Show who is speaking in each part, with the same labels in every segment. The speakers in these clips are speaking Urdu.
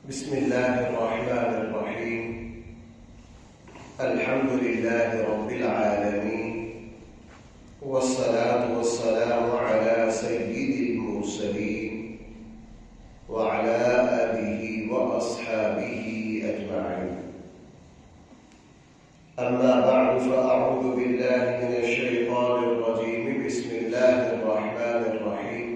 Speaker 1: بسم الله الرحمن الرحيم. الحمد لله رب العالمين، والصلاة والسلام على سيد المرسلين وعلى آله وأصحابه أجمعين. أما بعد، فأعوذ بالله من الشيطان الرجيم. بسم الله الرحمن الرحيم.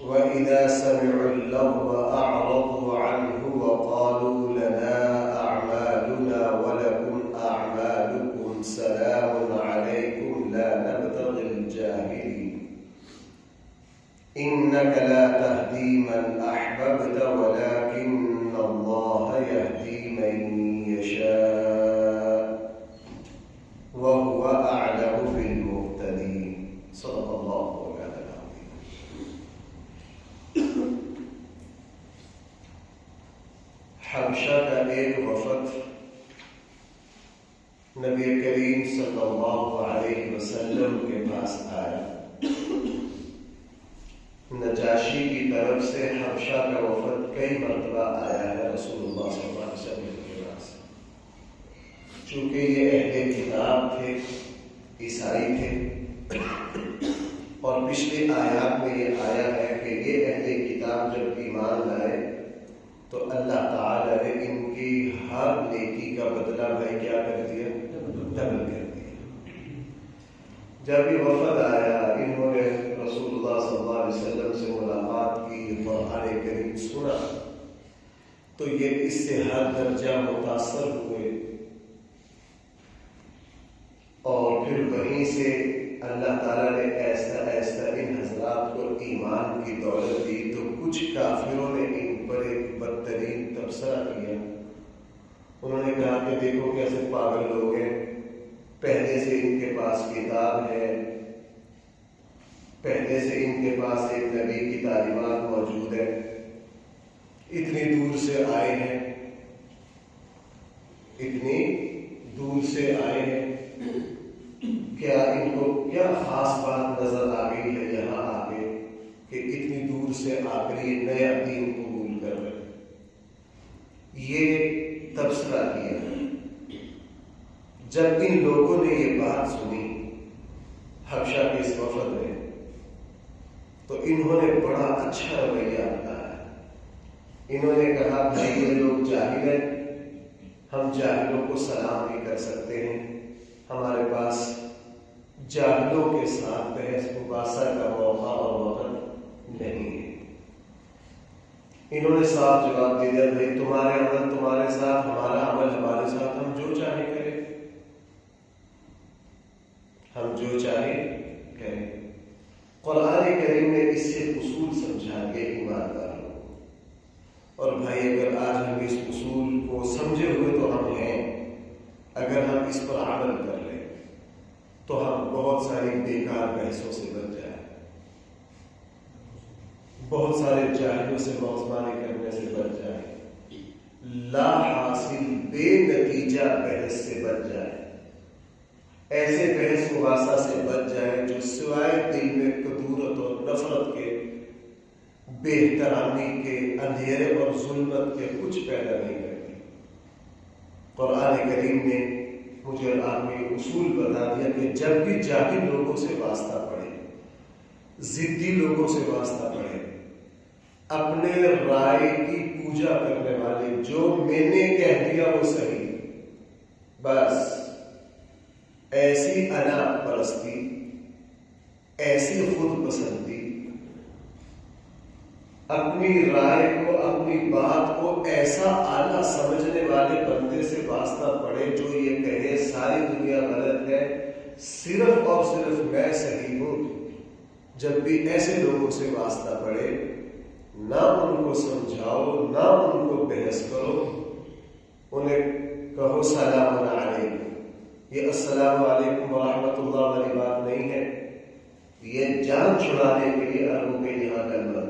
Speaker 1: وَإِذَا سَمِعُوا اللَّغْوَ أَعْرَضُوا عَنْهُ وَقَالُوا لَنَا أَعْمَالُنَا وَلَكُمْ أَعْمَالُكُمْ سَلَامٌ عَلَيْكُمْ لَا نَبْتَغِي الْجَاهِلِينَ إِنَّكَ لَا تَهْدِي مَنْ أَحْبَبْتَ وَلَكِنَّ اللَّهَ يَهْدِي مَن يَشَاءُ وَهُوَ أَعْلَمُ بِالْمُهْتَدِينَ. صدق الله. حبشہ کا ایک وفد نبی کریم صلی اللہ علیہ وسلم کے پاس آیا. نجاشی کی طرف سے حبشہ کا وفد کئی مرتبہ آیا ہے رسول اللہ صلی اللہ علیہ وسلم کے پاس. چونکہ یہ اہل کتاب تھے، عیسائی تھے، اور پچھلی آیات میں یہ آیا ہے کہ یہ اہل کتاب جب ایمان لائے تو اللہ تعالیٰ نے ان کی ہر نیکی کا بدلہ بھائی کیا کر دیا؟ ڈبل کر دیا. جب یہ وفد آیا، انہوں نے رسول اللہ صلی اللہ علیہ وسلم سے ملاقات کی، قرآن کریم سنا، تو یہ اس سے ہر درجہ متاثر ہوئے، اور پھر وہیں سے اللہ تعالیٰ نے ایسا ان حضرات کو ایمان کی دولت دی. تو کچھ کافروں نے ان پر ایک بدترین تبصرہ کیا. انہوں نے کہا کہ دیکھو کیسے پاگل لوگ ہیں، پہلے سے ان کے پاس کتاب ہے، پہلے سے ان کے پاس ایک نبی کی تعلیمات موجود ہے، اتنی دور سے آئے ہیں، اتنی دور سے آئے ہیں، کیا ان کو کیا خاص بات نظر آ گئی ہے یہاں آ کے کہ اتنی دور سے آ کر یہ نیا دین قبول کر رہے؟ یہ تبصرہ کیا. جب ان لوگوں نے یہ بات سنی حبشہ کے اس وفد میں، تو انہوں نے بڑا اچھا رویہ اپنایا. انہوں نے کہا بھائی یہ لوگ جاہل ہیں، ہم جاہلوں کو سلام نہیں کر سکتے ہیں، ہمارے پاس جاہلوں کے ساتھ بحث مباحثہ کا موقع اور وقت نہیں ہے. انہوں نے صاف جواب دے دیا بھائی تمہارے عمل تمہارے ساتھ، ہمارا عمل ہمارے ساتھ، ہم جو چاہے کریں، ہم جو چاہے کریں. قرآن کریم نے اس سے اصول سمجھا کے ایمانداروں کو. اور بھائی اگر آج ہم اس اصول کو سمجھے ہوئے تو ہم ہیں، اگر ہم اس پر عمل کر لیں تو ہم بہت ساری بیکار بحثوں سے بچ جائیں، بہت سارے جاہلوں سے موزمانی کرنے سے بچ جائیں، لا حاصل بے نتیجہ بحث سے بچ جائیں، ایسے بحث مباحثہ سے بچ جائیں جو سوائے دل میں کدورت اور نفرت کے، بے احترامی کے، اندھیرے اور ظلمت کے کچھ پیدا نہیں کرتی. قرآن کریم نے مجھے اور آپ کو یہ اصول بتا دیا کہ جب بھی جاہل لوگوں سے واسطہ پڑے، ضدی لوگوں سے واسطہ پڑے، اپنے رائے کی پوجا کرنے والے، جو میں نے کہہ دیا وہ صحیح، بس ایسی انا پرستی، ایسی خود پسندی، اپنی رائے کو، اپنی بات کو ایسا اعلیٰ سمجھنے والے بندے سے واسطہ پڑے جو یہ کہے ساری دنیا غلط ہے، صرف اور صرف میں صحیح ہوں. جب بھی ایسے لوگوں سے واسطہ پڑے، نہ ان کو سمجھاؤ، نہ ان کو بحث کرو، انہیں کہو سلام علیکم. یہ السلام علیکم ورحمۃ اللہ والی بات نہیں ہے، یہ جان چھڑانے کے لیے عربوں کے یہاں کلمہ،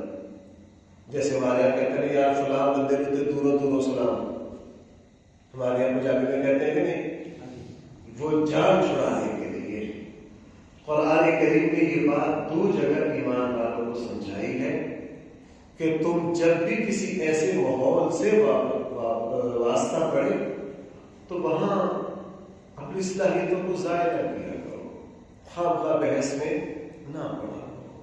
Speaker 1: جیسے ہمارے یہاں کہتے ہیں یار فلاں بندے کو دورو دورو سلام، ہمارے یہاں پنجابی میں کہتے ہیں کہ نہیں، وہ جان چھڑانے کے لیے. قرآن کریم نے یہ بات دو جگہ ایمان والوں کو سمجھائی ہے. کہ تم جب بھی کسی ایسے ماحول سے واسطہ پڑے تو وہاں اپنی صلاحیتوں کو ضائع نہ کیا کرو، خواہ بحث میں نہ پڑا کرو۔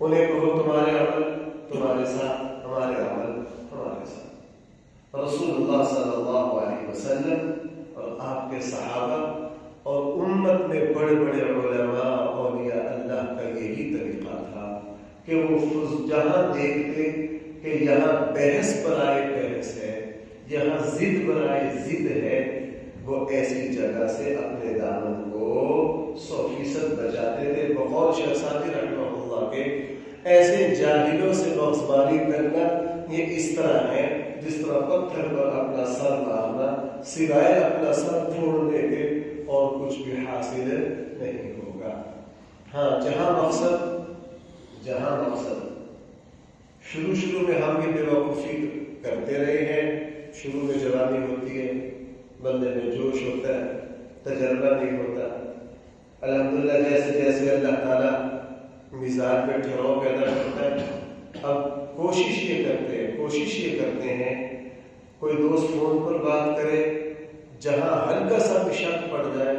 Speaker 1: انہیں کہو تمہارے عمل تمہارے ساتھ، ہمارے عمل ہمارے ساتھ۔ رسول اللہ صلی اللہ علیہ وسلم اور آپ کے صحابہ اور امت میں بڑے بڑے علماء اولیاء اللہ کا یہی طریقہ تھا کہ وہ جہاں دیکھتے کہ یہاں بحث برائے بحث ہے، یہاں ضد برائے ضد ہے، وہ ایسی جگہ سے اپنے دامن کو 100% بچاتے تھے۔ بقول شیخ سعدی رحمہ اللہ کے ایسے جاہلوں سے بغضباری کرنا یہ اس طرح ہے جس طرح پتھر پر اپنا سر مارنا، سوائے اپنا سر پھوڑنے کے اور کچھ بھی حاصل نہیں ہوگا۔ ہاں جہاں مقصد شروع میں ہم یہ بے وقوفی کرتے رہے ہیں، شروع میں جوانی ہوتی ہے، بندے میں جوش ہوتا ہے، تجربہ نہیں ہوتا۔ الحمدللہ جیسے جیسے اللہ تعالیٰ مزاج میں ٹھہراؤ پیدا کرتا ہے، اب کوشش یہ کرتے ہیں کوئی دوست فون پر بات کرے، جہاں ہلکا سا بھی شک پڑ جائے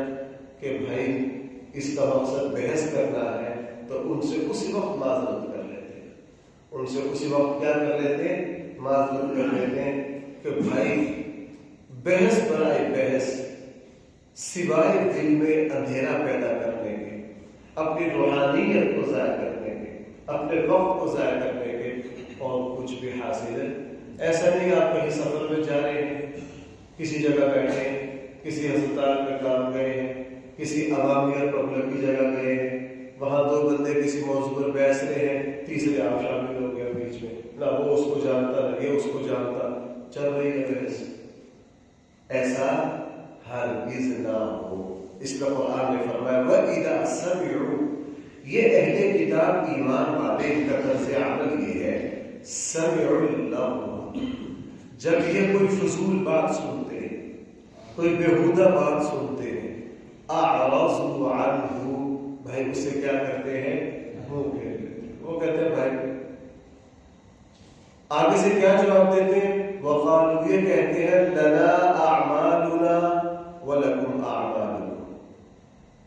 Speaker 1: کہ بھائی اس کا مقصد بحث کرنا ہے، تو ان سے اسی وقت معذرت کر لیتے ہیں، ان سے اسی وقت کیا کر لیتے ہیں، معذرت کر لیتے ہیں کہ بھائی بحث برائے بحث سوائے دل میں اندھیرا پیدا کرنے کے، اپنی روحانیت کو ضائع کرنے کے، اپنے وقت کو ضائع کرنے کے اور کچھ بھی حاصل ہے۔ ایسا نہیں آپ کہیں سفر میں جا رہے ہیں، کسی جگہ بیٹھے ہیں، کسی ہسپتال میں کام گئے ہیں، کسی عوامی اور پبلک کی جگہ گئے ہیں، وہاں دو بندے کسی موضوع پر بحث رہے ہیں، تیسرے آپ شامل ہو گئے بیچ میں، نہ وہ اس کو جانتا نہ یہ اس کو جانتا، چل رہی ہے بحث۔ ایسا ہرگز نہ ہو۔ اس کا قرآن نے فرمایا وَإِذَا سَمِعُوا، یہ اہل کتاب ایمان والے کا طرز عمل یہ ہے، سمعوا اللغو، جب یہ کوئی فضول بات سنتے ہیں، کوئی بیہودہ بات سنتے ہیں، اعرضوا عنہ، بھائی اسے کیا کرتے ہیں، منہ پھیر لیتے ہیں۔ وہ کہتے ہیں بھائی آگے سے کیا جواب دیتے ہیں، وقالوا، یہ کہتے ہیں لنا اعمالنا ولکم اعمالکم،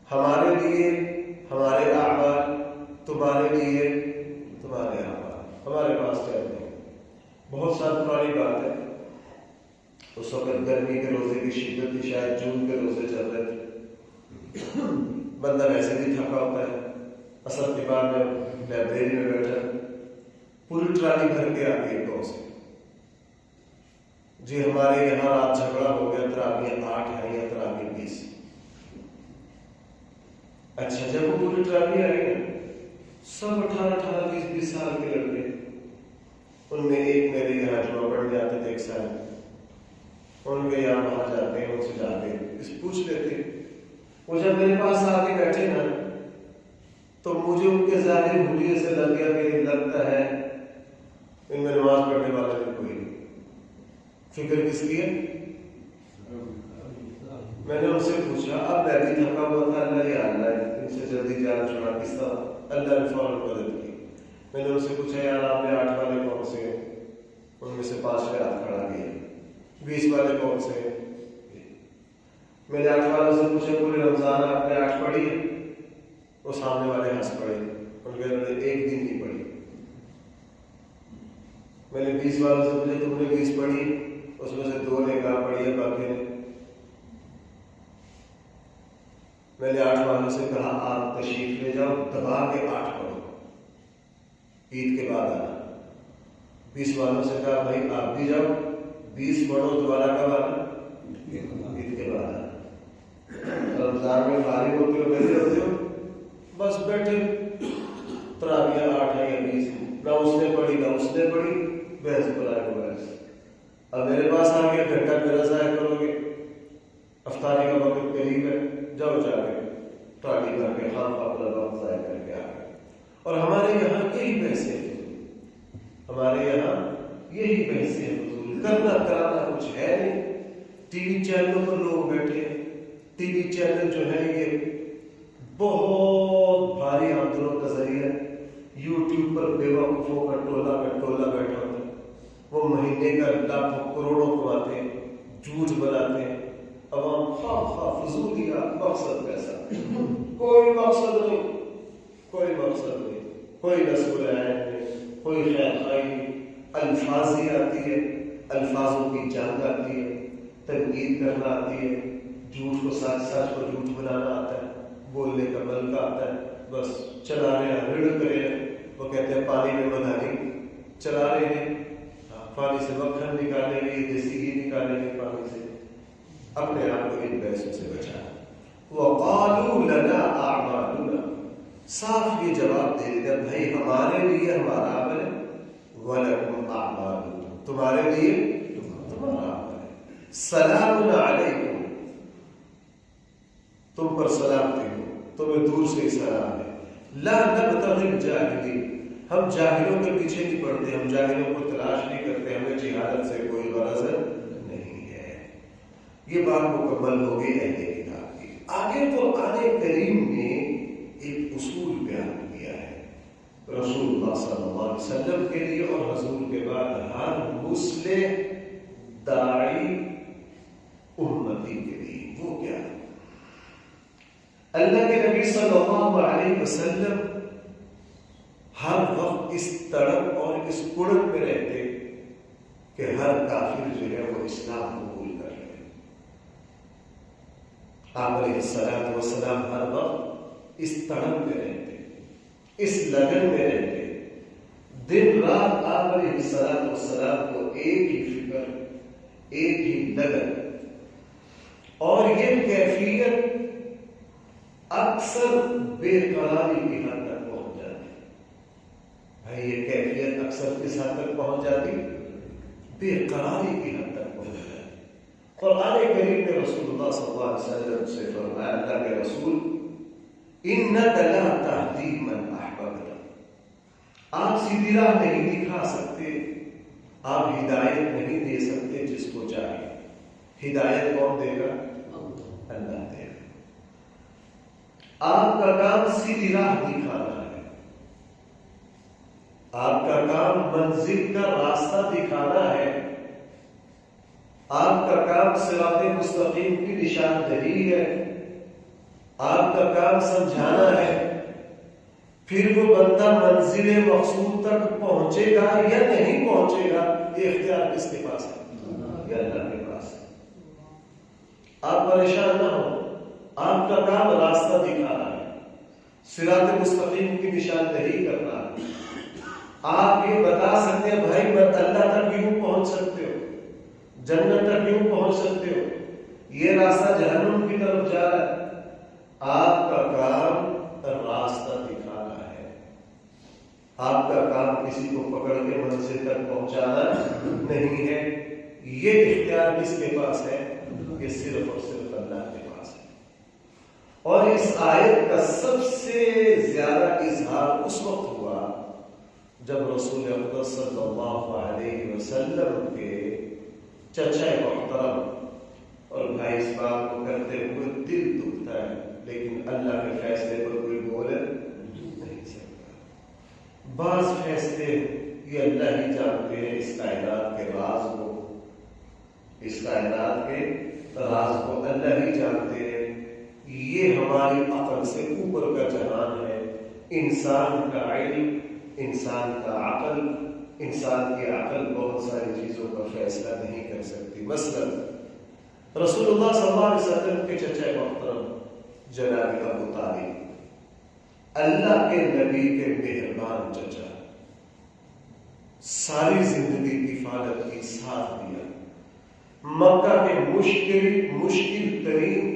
Speaker 1: ہمارے لیے ہمارے اعمال، تمہارے لیے تمہارے اعمال، ہمارے پاس کیا نہیں۔ بہت ساری پرانی بات ہے، اس وقت گرمی کے روزے کی شدت تھی، شاید جون کے روزے چل رہے تھے، بندہ ویسے بھی تھکا ہوتا ہے، اصل کے بعد میں لائبریری میں بیٹھا، پوری ٹرالی بھر کے آ گئی گاؤں سے، جی ہمارے یہاں رات جھگڑا ہو گیا، تراویح 8 ہے یا تراویح 20۔ اچھا جب وہ پوری ٹرالی آئی نا، سب 18 20 سال کے لڑکے، ان میں ایک میرے یہاں جو پڑھنے آتے تھے 1 سال، ان کے یہاں وہاں جاتے ہیں، ان سے جاتے ہیں، اس پوچھ لیتے، وہ جب میرے پاس آ کے بیٹھے نا تو مجھے ان کے ظاہر حلیے سے لگ گیا کہ لگتا ہے ان میں نماز پڑھنے والا بھی کوئی نہیں۔ فکر کس کی ہے؟ میں نے ان سے پوچھا، اب میں بھی تھکا ہوا تھا، اللہ یہ اللہ ہے، ان سے جلدی جان چھوڑا کس طرح، اللہ نے فوراً مدد کی۔ میں نے ان سے پوچھا یار آپ نے 8 والے کون سے ہیں؟ ان میں سے 5 نے ہاتھ کھڑا کیا۔ 20 والے کون سے ہیں؟ میں نے 8 والوں سے پوچھا پورے رمضان آپ نے 8 پڑھی ہے؟ وہ سامنے والے ہنس پڑے، ان کے انہوں نے 1 دن نہیں پڑھی۔ میں نے 20 والوں سے پوچھا تم نے 20 پڑھی؟ اس میں سے 2 نے کہا پڑھی ہے، باقی نے۔ میں نے 8 والوں سے کہا آپ تشریف لے جاؤ، دبا کے 8 پڑھو، عید کے بعد آنا۔ 20 والوں سے کہا بھائی آپ بھی جاؤ، 20 پڑھو، دوبارہ کب آنا؟ عید کے بعد آنا۔ رمضان میں فارغ ہوتے ہو، بیٹھے ہوتے ہو، بس بیٹھے، تراویح 8 ہے یا 20، نہ اس نے پڑھی نہ اس نے پڑھی، بحث برائے بحث۔ اب میرے پاس آ گیا، گھنٹہ میرا ضائع کرو گے، افطاری کا وقت قریب ہے، جاؤ جا کے ٹرالی کر کے خام اپنا وقت ضائع کر کے آ گئے۔ اور ہمارے یہاں یہی بحثیں فضول، ہمارے یہاں یہی بحثیں فضول، کرنا کرانا کچھ ہے نہیں۔ ٹی وی چینلوں پر لوگ بیٹھے ہیں، ٹی وی چینل جو ہے یہ بہت بھاری آمدنوں کا ذریعہ ہے۔ یوٹیوب پر بیوقوفوں کا ٹولہ بیٹھا ہوتا ہے، وہ مہینے کا لاکھوں کروڑوں کماتے ہیں، جھوٹ بناتے ہیں، عوام خواہ فضولیات، مقصد پیسہ، کوئی مقصد نہیں، کوئی رسول نہیں، کوئی خیر خائی نہیں، الفاظی آتی ہے، الفاظوں کی جنگ آتی ہے، تنقید کرنا آتی ہے، جھوٹ کو سچ کو جھوٹ بنانا آتا ہے، بولنے کا ملکہ آتا ہے، بس چلا رہے ہیں، رڑ کرے ہیں۔ وہ کہتے ہیں پانی میں مدھانی چلا رہے ہیں، پانی سے مکھن نکالیں گے، دیسی گھی نکالیں گے پانی سے، اپنے آپ کو ان پیسوں سے بچا۔ وَقَالُوا لَنَا أَعْمَالُنَا، صاف یہ جواب دے دیتے بھائی ہمارے لیے ہمارا عمل ہے، وَلَكُمْ أَعْمَالُكُمْ، تمہارے لیے تمہارا عمل ہے، سلام علیکم، تم پر سلامتی ہو، تمہیں دور سے سلام ہے، لا نبتغي الجاہلین، ہم جاہلوں کے پیچھے نہیں پڑتے، ہم جاہلوں کو تلاش نہیں کرتے، ہمیں جہالت سے کوئی غرض نہیں ہے۔ یہ بات مکمل ہو گئی اہل کتاب کی۔ آگے قرآن کریم نے ایک اصول بیان کیا ہے رسول اللہ صلی اللہ علیہ وسلم کے لیے اور حضور کے بعد ہر مسلم داعی امتی کے لیے۔ وہ کیا ہے؟ اللہ کے نبی صلی اللہ علیہ وسلم ہر وقت اس تڑپ اور اس کڑک میں رہتے کہ ہر کافر جو ہے وہ اسلام قبول کر لے۔ آپ علیہ الصلوۃ والسلام ہر وقت اس تڑپ میں رہتے، اس لگن میں رہتے، دن رات آپ علیہ الصلوۃ والسلام کو ایک ہی فکر، ایک ہی لگن، اور یہ کیفیت اکثر بے قراری کی حد تک پہنچ جاتی۔ بھائی یہ کیفیت اکثر کس حد تک پہنچ جاتی؟ بے قراری کی حد تک پہنچ جاتی۔ قرآن کریم نے رسول اللہ صلی اللہ علیہ وسلم سے فرمایا، اللہ کے رسول انک لا تہدی من احببت، آپ سیدھی راہ نہیں دکھا سکتے، آپ ہدایت نہیں دے سکتے جس کو چاہے۔ ہدایت کون دے گا؟ اللہ دے گا۔ آپ کا کام سیدھی راہ دکھانا ہے، آپ کا کام منزل کا راستہ دکھانا ہے، آپ کا کام صراط مستقیم کی نشاندہی ہے، آپ کا کام سمجھانا ہے۔ پھر وہ بندہ منزل مقصود تک پہنچے گا یا نہیں پہنچے گا، یہ اختیار کس کے پاس ہے؟ یہ اللہ کے پاس ہے۔ آپ پریشان نہ ہو، آپ کا کام راستہ دکھانا ہے، صراط مستقیم کی نشاندہی کرنا ہے۔ آپ یہ بتا سکتے ہیں بھائی میں اللہ تک یوں پہنچ سکتے ہو، جنت تک یوں پہنچ سکتے ہو، یہ راستہ جہنم کی طرف جا رہا ہے۔ آپ کا کام راستہ دکھانا ہے، آپ کا کام کسی کو پکڑ کے منزل تک پہنچانا نہیں ہے۔ یہ اختیار کس کے پاس ہے؟ یہ صرف اور صرف اللہ کے پاس ہے۔ اور اس آیت کا سب سے زیادہ اظہار اس وقت ہوا جب رسول اکرم صلی اللہ علیہ وسلم کے چچا محترم، اور بھائی اس بات کو کرتے ہوئے دل دکھتا ہے لیکن اللہ کے فیصلے پر کوئی بول نہیں سکتا۔ بعض فیصلے یہ اللہ ہی جانتے ہیں، اس کائنات کے راز کو، اس کائنات کے راز کو اللہ ہی جانتے ہیں۔ یہ ہماری عقل سے اوپر کا جہان ہے۔ انسان کا علم، انسان کا عقل، انسان کی عقل بہت ساری چیزوں کا فیصلہ نہیں کر سکتی۔ مثلا رسول اللہ صلی اللہ علیہ وسلم کے چچا محترم جناب ابو طالب، اللہ کے نبی کے مہربان چچا، ساری زندگی کفالت کی، ساتھ دیا، مکہ کے مشکل ترین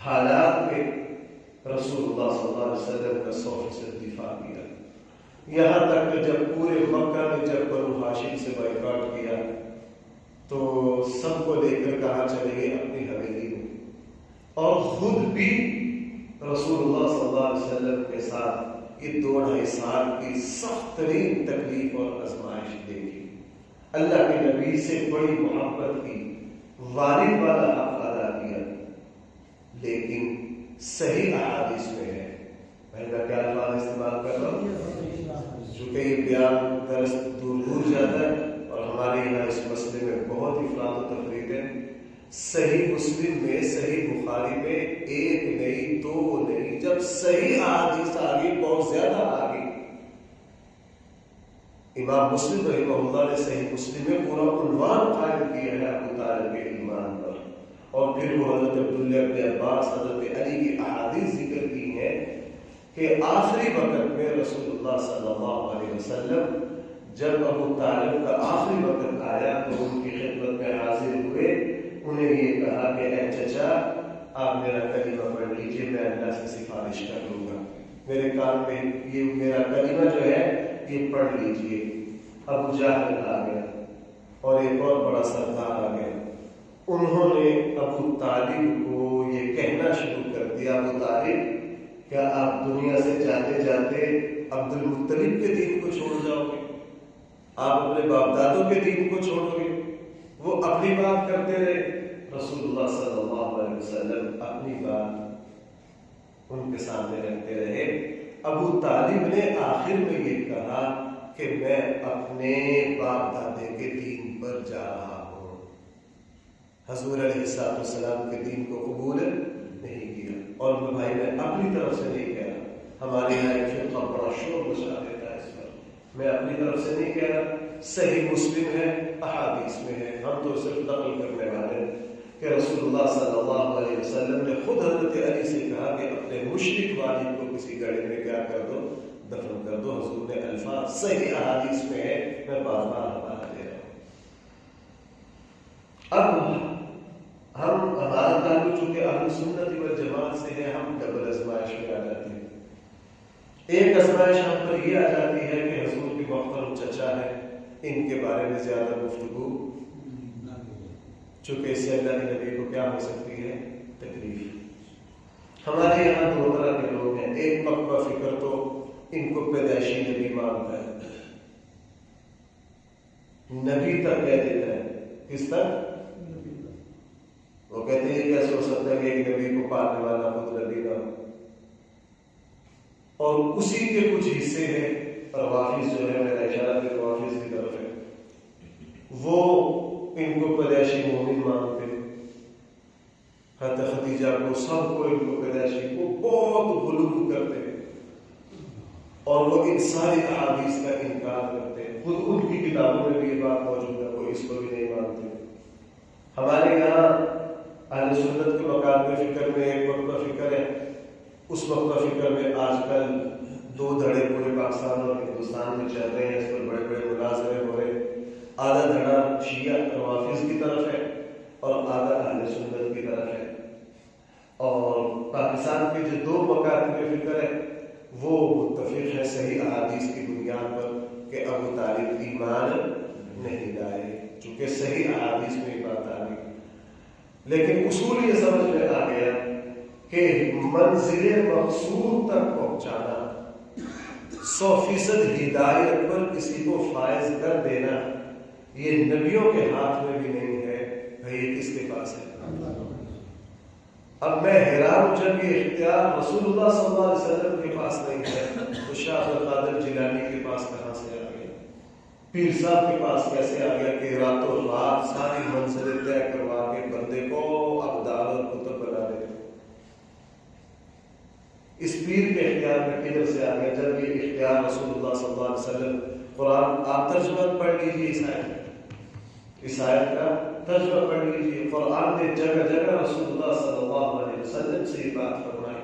Speaker 1: حالات میں رسول اللہ صلی اللہ علیہ وسلم کا 100% دفاع کیا، یہاں تک کہ جب پورے مکہ نے جب بنو ہاشم سے بائیکاٹ کیا تو سب کو لے کر کہاں چلے گئے اپنی حویلی میں، اور خود بھی رسول اللہ صلی اللہ علیہ وسلم کے ساتھ یہ 2.5 سال کی سخت ترین تکلیف اور آزمائش دیکھی، اللہ کے نبی سے بڑی محبت کی، والد والا حق ادا کیا، لیکن صحیح احادیث میں ہے، میں کیا الفاظ استعمال کر رہا ہوں، چونکہ یہ بیان درس دور دور جاتا ہے اور ہمارے یہاں اس مسئلے میں بہت افراد و تفریق ہے. صحیح مسلم میں، صحیح بخاری میں ایک نہیں، دو نہیں، جب صحیح احادیث آ گئی بہت زیادہ آ گئی. امام مسلم رحمہ اللہ نے صحیح مسلم میں پورا عنوان قائم کیا ہے ابو طالب کے ایمان پر، اور پھر وہ حضرت عبداللہ بن عباس، حضرت علی کی احادیث ذکر کی ہیں کہ آخری وقت میں رسول اللہ صلی اللہ علیہ وسلم جب ابو طالب کا آخری وقت آیا تو ان کی خدمت میں حاضر ہوئے. انہیں یہ کہا کہ اے چچا، آپ میرا کلمہ پڑھ لیجیے، میں اللہ سے سفارش کر لوں گا، میرے کان میں یہ میرا کلمہ جو ہے یہ پڑھ لیجیے. ابو جہل آ گیا اور ایک اور بڑا سردار آ گیا. انہوں نے ابو طالب کو یہ کہنا شروع کر دیا، ابو طالب کیا آپ دنیا سے جاتے جاتے عبد المطلب کے دین کو چھوڑ جاؤ گے؟ آپ اپنے باپ دادوں کے دین کو چھوڑو گے؟ وہ اپنی بات کرتے رہے. رسول اللہ صلی اللہ علیہ وسلم اپنی بات ان کے سامنے رکھتے رہے. ابو طالب نے آخر میں یہ کہا کہ میں اپنے باپ دادے کے دین پر جا رہا ہوں. حضور علیہ السلام کے دین کو قبول نہیں کیا. اور بھائی میں اپنی طرف سے نہیں کہہ رہا، ہمارے یہاں ایک فرقہ بڑا شور مچا دیتا ہے اس پر. میں اپنی طرف سے نہیں کہہ رہا، صحیح مسلم ہے، احادیث میں ہے. ہم تو صرف نقل کرنے والے ہیں کہ رسول اللہ صلی اللہ علیہ وسلم نے خود حضرت علی سے کہا کہ اپنے مشرک والد کو کسی گڑھے میں کیا کر دو، دفن کر دو. حضور نے الفاظ صحیح احادیث میں ہے، میں بار بار حوالہ دے رہا ہوں. اب ہمارا تعلق چونکہ اہل سنت والجماعت سے ہے، ہم ڈبل ازمائش میں آ جاتے ہیں. ایک ازمائش ہم پر یہ آ جاتی ہے کہ حضور کے محترم چچا ہے، ان کے بارے میں زیادہ گفتگو، چونکہ اس سے اللہ کے نبی کو کیا ہو سکتی ہے، تکلیف. ہمارے یہاں دو طرح کے لوگ ہیں. ایک مکہ فکر تو ان کو پیدائشی نبی مانتا ہے، نبی تک کہہ دیتا ہے. کس تک؟ وہ کہتے ہیں کیسے ہو سکتا ہے کہ ایک نبی کو پالنے والا خود نبی نہ ہو. اور اسی کے کچھ حصے ہیں روافظ جو ہے، میرا اشارہ بھی روافظ کی طرف ہے، وہ ان کو پیدائشی مومن مانتے ہیں. حضرت خدیجہ کو، سب کو، ان کو پیدائشی کو بہت غلو کرتے ہیں اور وہ ان ساری احادیث کا انکار کرتے ہیں. خود ان کی کتابوں میں بھی یہ بات موجود ہے، وہ اس کو بھی نہیں مانتے. ہمارے یہاں اہل سنت کے مکاتب فکر میں ایک مکتب فکر ہے. اس مکتب فکر میں آج کل دو دھڑے پورے پاکستان اور ہندوستان میں چل رہے ہیں. اس پر بڑے بڑے مناظرے ہو رہے ہیں. آدھا دھڑا شیعہ روافظ کی طرف ہے اور آدھا اہل سنت کی طرف ہے. اور پاکستان کے جو دو مکاتب فکر ہے وہ متفق ہے صحیح احادیث کی بنیاد پر کہ ابو طالب ایمان نہیں لائے، چونکہ صحیح احادیث میں یہ بات آ گئی. لیکن اصول یہ سمجھ میں آ گیا کہ منزل مقصود تک پہنچانا، 100% ہدایت پر کسی کو فائز کر دینا، یہ نبیوں کے ہاتھ میں بھی نہیں ہے. بھائی یہ کس کے پاس ہے؟ اب میں حیران ہوں، جب یہ اختیار رسول اللہ صلی اللہ علیہ وسلم کے پاس نہیں ہے تو شاہ عبد القادر جیلانی کے پاس کہاں سے آ گیا؟ پیر صاحب کے پاس کیسے آ گیا کہ راتوں رات ساری منزلیں طے کروا کے بندے کو ابدال اور کتب بنا دے؟ اس پیر کے اختیار میں کدھر سے آ گیا جب یہ اختیار رسول اللہ صلی اللہ علیہ وسلم؟ قرآن آپ ترجمہ پڑھ لیجیے، اس آیت کا ترجمہ پڑھ لیجیے. قرآن نے جگہ جگہ رسول اللہ صلی اللہ علیہ وسلم سے یہ بات فرمائی.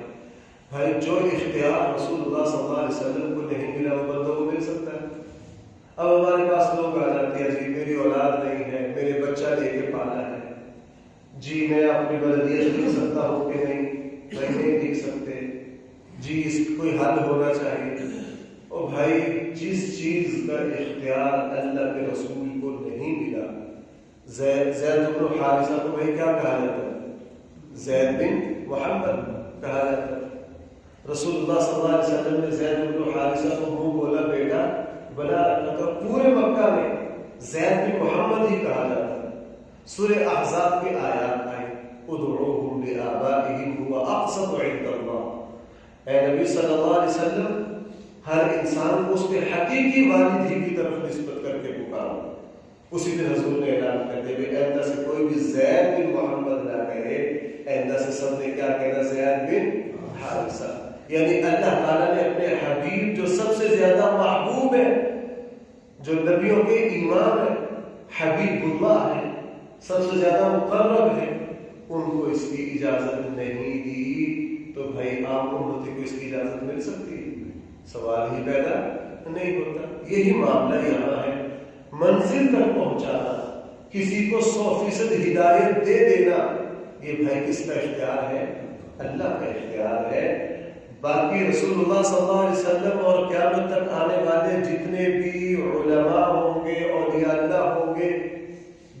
Speaker 1: بھائی جو اختیار رسول اللہ صلی اللہ علیہ وسلم کو نہیں ملا وہ بندوں کو مل سکتا ہے. اب ہمارے پاس لوگ آ جاتے ہیں، جی میری اولاد نہیں ہے، میرے بچہ لے کے پالا ہے، جی میں اپنی بلدیت لکھ سکتا ہوں کہ نہیں لکھ سکتے، جی اس کوئی حل ہونا چاہیے. اور بھائی جس چیز کا اختیار اللہ کے رسول کو نہیں ملا، زید بن حارثہ کو بھائی کیا کہا جاتا ہے؟ زید بن محمد کہا جاتا ہے. رسول اللہ صلی اللہ علیہ وسلم نے زید بن حارثہ کو منہ بولا بیٹا بنا رکھا تھا. پورے مکہ میں زید بن محمد ہی کہا جاتا ہے. سورہ احزاب کی آیات آئی، ادعوہم لآبائہم هو اقسط عند اللہ. اے نبی صلی اللہ علیہ وسلم، ہر انسان کو اس کے حقیقی والد ہی کی طرف نسبت کر کے پکارو. اسی دن حضور نے اعلان کر دیا کہ آئندہ سے کوئی بھی زید بن محمد نہ کہے, آئندہ سے سب نے کیا کہنا, زید بن حارثہ. یعنی اللہ تعالیٰ نے اپنے حبیب جو سب سے زیادہ محبوب ہے, جو نبیوں کے امام ہے, حبیب اللہ ہے, سب سے زیادہ مقرب ہے, ان کو اس کی اجازت نہیں دی تو بھائی عام امتی کو اس کی اجازت مل سکتی ہے؟ سوال ہی پیدا نہیں ہوتا. یہی معاملہ یہاں ہے. منزل تک پہنچانا, کسی کو 100% ہدایت دے دینا, یہ بھائی کس کا اختیار ہے؟ اللہ کا اختیار ہے. باقی رسول اللہ صلی اللہ علیہ وسلم اور قیامت تک آنے والے جتنے بھی علماء ہوں گے, اولیاء اللہ ہوں گے,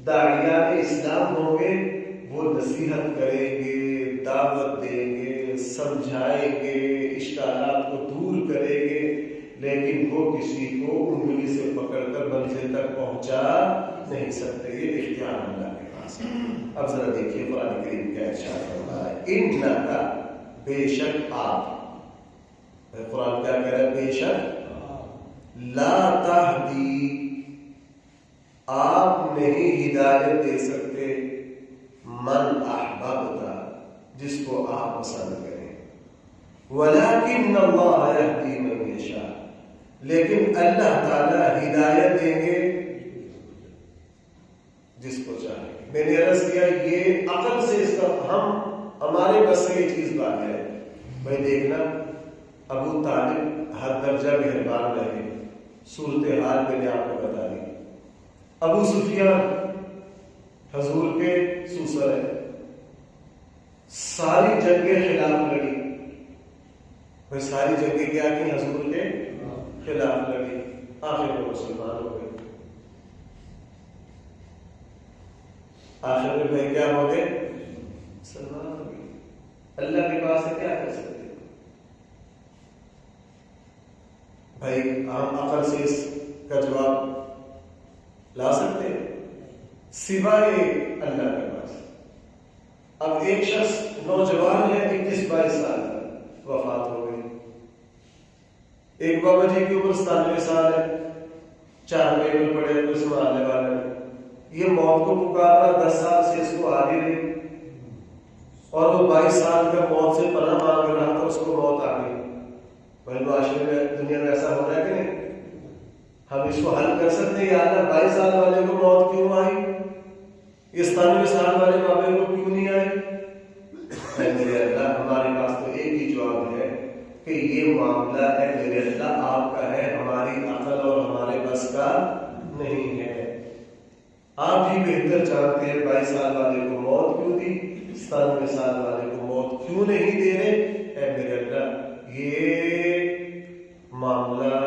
Speaker 1: داعیان اسلام ہوں گے, وہ نصیحت کریں گے, دعوت دیں گے, سمجھائیں گے, اشکالات کو دور کریں گے, لیکن وہ کسی کو انگلی سے پکڑ کر منزل تک پہنچا نہیں سکتے. یہ اختیار اللہ کے پاس ہے. اب ذرا دیکھیے قرآن کریم کیا ارشاد فرمایا ہے, انکا, بے شک آپ. قرآن کیا کہہ رہا ہے؟ بے شک, لا تہدی, آپ نہیں ہدایت دے سکتے, من احببتا, جس کو آپ پسند کریں, ولکن اللہ یہدی من یشاء, لیکن اللہ تعالیٰ ہدایت دیں گے جس کو چاہیں. میں نے عرض کیا یہ عقل سے اس کا ہمارے بس سے یہ چیز بات ہے. بھائی دیکھنا, ابو طالب ہر درجہ مہربان رہے, صورتحال میں نے آپ کو بتا دی. ابو سفیان حضور کے سوسر ہے, ساری جنگیں خلاف لڑی. بھائی ساری جنگیں کیا کی؟ حضور کے خلاف لڑی, آخر میں مسلمان ہو گئے. آخر میں بھائی کیا ہو گئے؟ مسلمان ہو گئے. اللہ کے پاس سے کیا کر سکتے بھائی؟ ہم عقل سے اس کا جواب لا سکتے ہیں سوائے اللہ کے پاس. اب ایک شخص نوجوان ہے, 21-22 سال کا, وفات ہو گئی. ایک بابا جی کی عمر 97 سال ہے, 4 مہینے پڑے, کوئی سنبھالنے والا ہے. یہ موت کو پکارا 10 سال سے اس کو آ رہی رہی, اور وہ 22 سال کا موت سے پناہ مانگ رہا تھا, اس کو موت آ گئی. بھائی معاشرے میں, دنیا میں ایسا ہوتا ہے کہ نہیں؟ ہم اس کو حل کر سکتے ہیں, یا اللہ 22 سال والے کو موت کیوں آئی, اس 97 سال والے بابے کو کیوں نہیں آئی؟ میرے اللہ, ہمارے پاس تو ایک ہی جواب ہے کہ یہ معاملہ ہے میرے اللہ آپ کا ہے, ہماری عقل اور ہمارے بس کا نہیں ہے. آپ ہی بہتر جانتے ہیں 22 سال والے کو موت کیوں دی, 97 سال والے کو موت کیوں نہیں دے رہے. اے میرے اللہ, یہ معاملہ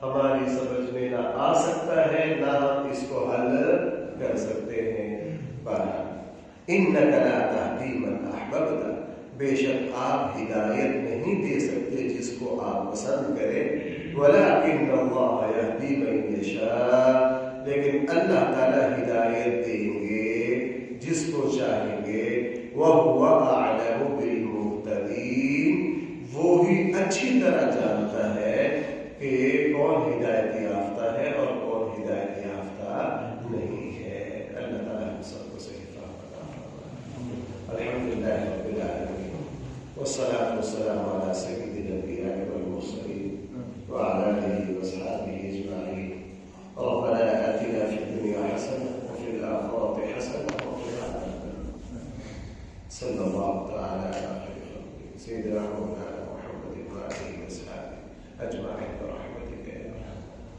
Speaker 1: ہماری سمجھ میں نہ آ سکتا ہے, نہ ہم اس کو حل کر سکتے ہیں. اِنَّكَ لَا تَهْدِي مَنْ أَحْبَبْتَ, بے شک آپ ہدایت نہیں دے سکتے جس کو آپ پسند کریں. وَلَكِنَّ اللَّهَ يَهْدِي مَن يَشَاءُ, لیکن اللہ تعالیٰ ہدایت دیں گے جس کو چاہیں گے. وَهُوَ أَعْلَمُ بِالْمُهْتَدِينَ, وہی اچھی طرح جانتا ہے کہ کون ہدایت یافتہ ہے اور کون ہدایت یافتہ نہیں ہے. اللہ تعالیٰ ہم سب کو صحیح فہم عطا فرمائے. الحمدللہ رب العالمین, والصلاة والسلام علی سید الانبیاء والمرسلین وعلی آلہ وصحبہ اجمعین. ربنا آتنا فی الدنیا حسنة وفی الآخرة حسنة وقنا عذاب النار. صلی اللہ تعالی علی خیر خلقہ سیدنا محمد